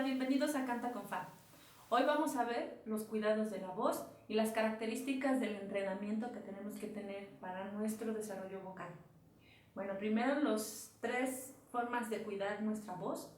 bienvenidos a Canta con Fa. Hoy vamos a ver los cuidados de la voz y las características del entrenamiento que tenemos que tener para nuestro desarrollo vocal. Bueno, primero las 3 formas de cuidar nuestra voz.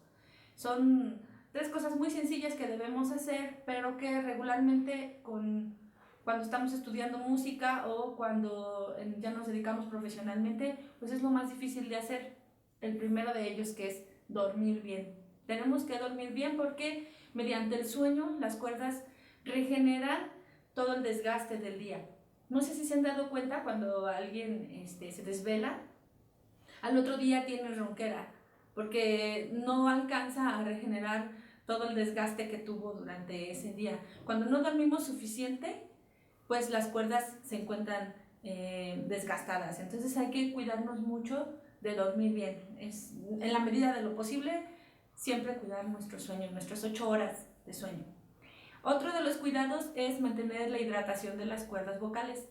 Son 3 cosas muy sencillas que debemos hacer, pero que regularmente cuando estamos estudiando música o cuando ya nos dedicamos profesionalmente, pues es lo más difícil de hacer. El primero de ellos, que es dormir bien. Tenemos que dormir bien porque mediante el sueño las cuerdas regeneran todo el desgaste del día. No sé si se han dado cuenta cuando alguien se desvela, al otro día tiene ronquera porque no alcanza a regenerar todo el desgaste que tuvo durante ese día. Cuando no dormimos suficiente, pues las cuerdas se encuentran desgastadas. Entonces hay que cuidarnos mucho de dormir bien. En la medida de lo posible, siempre cuidar nuestro sueño, nuestras 8 horas de sueño. Otro de los cuidados es mantener la hidratación de las cuerdas vocales.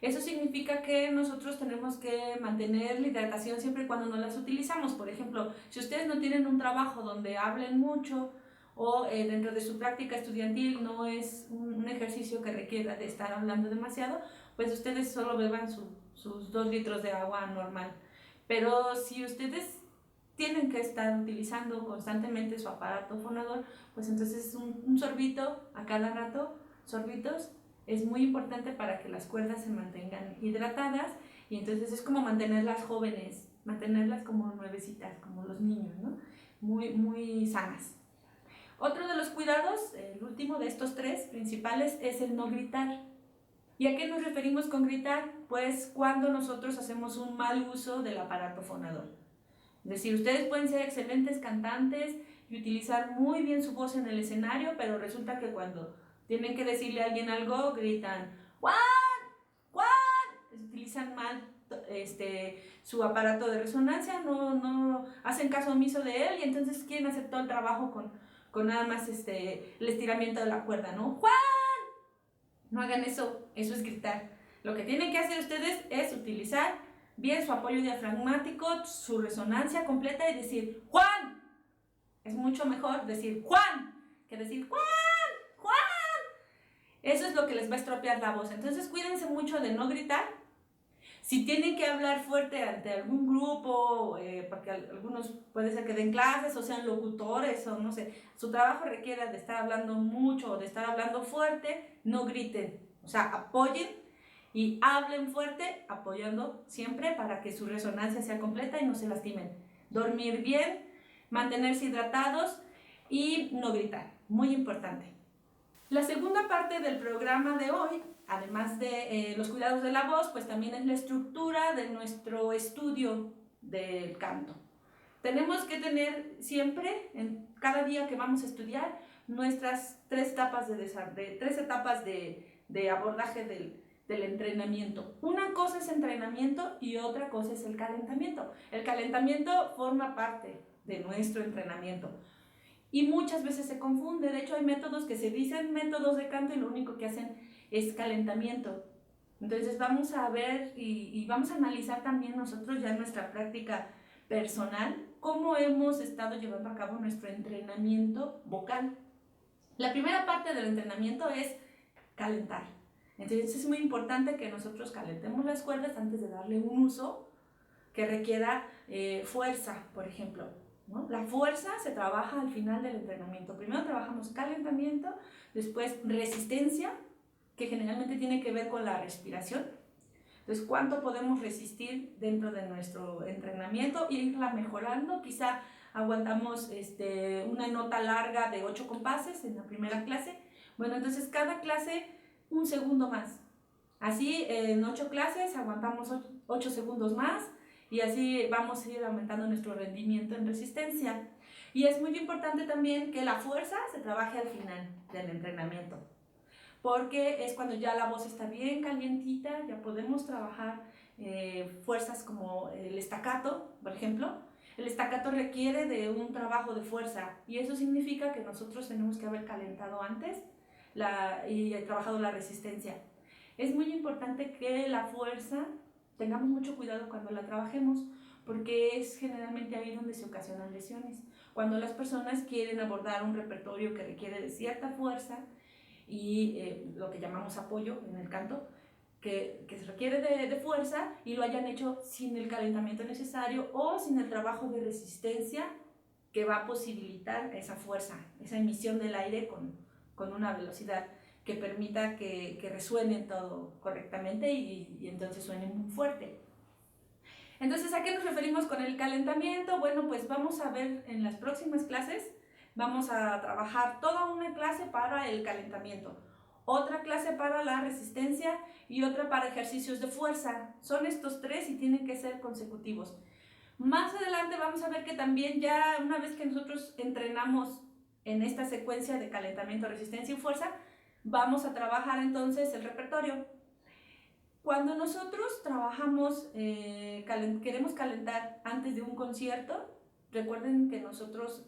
Eso significa que nosotros tenemos que mantener la hidratación siempre y cuando no las utilizamos. Por ejemplo, si ustedes no tienen un trabajo donde hablen mucho o dentro de su práctica estudiantil no es un ejercicio que requiera de estar hablando demasiado, pues ustedes solo beban sus 2 litros de agua normal. Pero si ustedes tienen que estar utilizando constantemente su aparato fonador, pues entonces un sorbito a cada rato, sorbitos, es muy importante para que las cuerdas se mantengan hidratadas y entonces es como mantenerlas jóvenes, mantenerlas como nuevecitas, como los niños, ¿no? Muy sanas. Otro de los cuidados, el último de estos 3 principales, es el no gritar. ¿Y a qué nos referimos con gritar? Pues cuando nosotros hacemos un mal uso del aparato fonador. Es decir, ustedes pueden ser excelentes cantantes y utilizar muy bien su voz en el escenario, pero resulta que cuando tienen que decirle a alguien algo, gritan ¡Juan! ¡Juan! Utilizan mal su aparato de resonancia, no hacen caso omiso de él y entonces quieren hacer todo el trabajo con nada más el estiramiento de la cuerda, ¿no? ¡Juan! No hagan eso, eso es gritar. Lo que tienen que hacer ustedes es utilizar bien su apoyo diafragmático, su resonancia completa y decir ¡Juan! Es mucho mejor decir ¡Juan! que decir ¡Juan! ¡Juan! Eso es lo que les va a estropear la voz. Entonces cuídense mucho de no gritar. Si tienen que hablar fuerte ante algún grupo, porque algunos puede ser que den clases o sean locutores o no sé, su trabajo requiere de estar hablando mucho o de estar hablando fuerte, no griten. O sea, apoyen y hablen fuerte, apoyando siempre para que su resonancia sea completa y no se lastimen. Dormir bien, mantenerse hidratados y no gritar, muy importante. La segunda parte del programa de hoy, además de los cuidados de la voz, pues también es la estructura de nuestro estudio del canto. Tenemos que tener siempre, en cada día que vamos a estudiar, nuestras 3 etapas de abordaje del entrenamiento. Una cosa es entrenamiento y otra cosa es el calentamiento. El calentamiento forma parte de nuestro entrenamiento y muchas veces se confunde. De hecho, hay métodos que se dicen métodos de canto y lo único que hacen es calentamiento. Entonces vamos a ver y vamos a analizar también nosotros ya en nuestra práctica personal cómo hemos estado llevando a cabo nuestro entrenamiento vocal. La primera parte del entrenamiento es calentar. Entonces es muy importante que nosotros calentemos las cuerdas antes de darle un uso que requiera fuerza, por ejemplo, ¿no? La fuerza se trabaja al final del entrenamiento. Primero trabajamos calentamiento, después resistencia, que generalmente tiene que ver con la respiración. Entonces, ¿cuánto podemos resistir dentro de nuestro entrenamiento? Irla mejorando. Quizá aguantamos una nota larga de 8 compases en la primera clase. Bueno, entonces cada clase un segundo más. Así en 8 clases aguantamos 8 segundos más y así vamos a ir aumentando nuestro rendimiento en resistencia. Y es muy importante también que la fuerza se trabaje al final del entrenamiento, porque es cuando ya la voz está bien calientita, ya podemos trabajar fuerzas como el staccato, por ejemplo. El staccato requiere de un trabajo de fuerza y eso significa que nosotros tenemos que haber calentado antes y trabajado la resistencia. Es muy importante que la fuerza tengamos mucho cuidado cuando la trabajemos, porque es generalmente ahí donde se ocasionan lesiones. Cuando las personas quieren abordar un repertorio que requiere de cierta fuerza y lo que llamamos apoyo en el canto, que se requiere de fuerza y lo hayan hecho sin el calentamiento necesario o sin el trabajo de resistencia que va a posibilitar esa fuerza, esa emisión del aire con una velocidad que permita que resuene todo correctamente y entonces suene muy fuerte. Entonces, ¿a qué nos referimos con el calentamiento? Bueno, pues vamos a ver en las próximas clases, vamos a trabajar toda una clase para el calentamiento, otra clase para la resistencia y otra para ejercicios de fuerza. Son estos tres y tienen que ser consecutivos. Más adelante vamos a ver que también ya una vez que nosotros entrenamos en esta secuencia de calentamiento, resistencia y fuerza, vamos a trabajar entonces el repertorio. Cuando nosotros trabajamos, queremos calentar antes de un concierto, recuerden que nosotros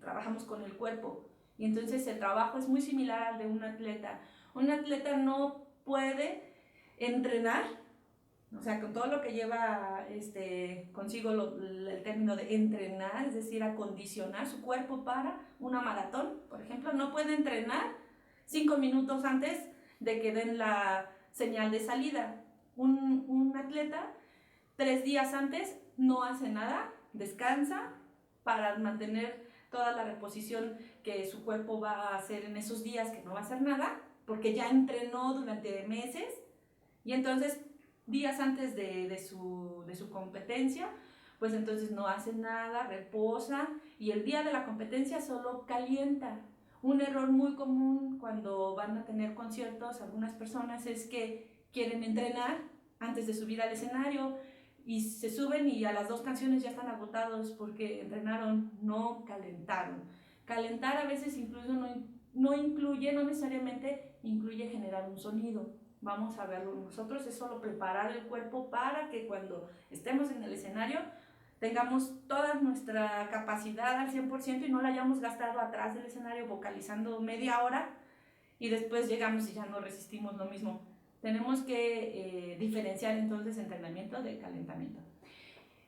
trabajamos con el cuerpo y entonces el trabajo es muy similar al de un atleta. Un atleta no puede entrenar, o sea, con todo lo que lleva consigo el término de entrenar, es decir, acondicionar su cuerpo para una maratón, por ejemplo, no puede entrenar 5 minutos antes de que den la señal de salida. Un atleta 3 días antes no hace nada, descansa para mantener toda la reposición que su cuerpo va a hacer en esos días, que no va a hacer nada, porque ya entrenó durante meses y entonces días antes de su competencia, pues entonces no hace nada, reposa y el día de la competencia solo calienta. Un error muy común cuando van a tener conciertos algunas personas es que quieren entrenar antes de subir al escenario y se suben y a las 2 canciones ya están agotados porque entrenaron, no calentaron. Calentar a veces incluso no necesariamente incluye generar un sonido. Vamos a verlo nosotros, es solo preparar el cuerpo para que cuando estemos en el escenario tengamos toda nuestra capacidad al 100% y no la hayamos gastado atrás del escenario vocalizando media hora y después llegamos y ya no resistimos lo mismo. Tenemos que diferenciar entonces entrenamiento de calentamiento.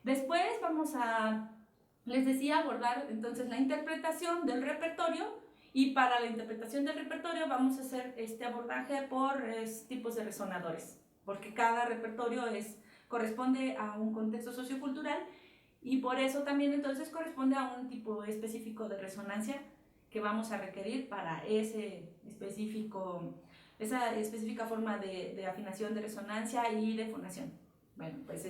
Después vamos a, les decía, abordar entonces la interpretación del repertorio y para la interpretación del repertorio vamos a hacer este abordaje por tipos de resonadores, porque cada repertorio corresponde a un contexto sociocultural y por eso también entonces corresponde a un tipo específico de resonancia que vamos a requerir para esa específica forma de afinación, de resonancia y de fonación. Bueno, pues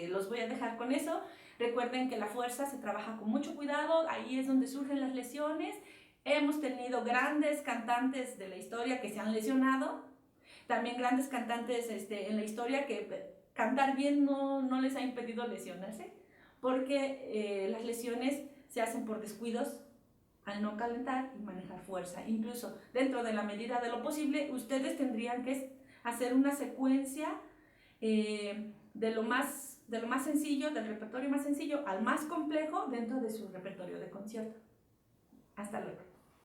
los voy a dejar con eso. Recuerden que la fuerza se trabaja con mucho cuidado, ahí es donde surgen las lesiones. Hemos tenido grandes cantantes de la historia que se han lesionado, también grandes cantantes en la historia que cantar bien no les ha impedido lesionarse, porque las lesiones se hacen por descuidos al no calentar y manejar fuerza. Incluso dentro de la medida de lo posible, ustedes tendrían que hacer una secuencia de lo más sencillo, del repertorio más sencillo al más complejo dentro de su repertorio de concierto. Hasta luego.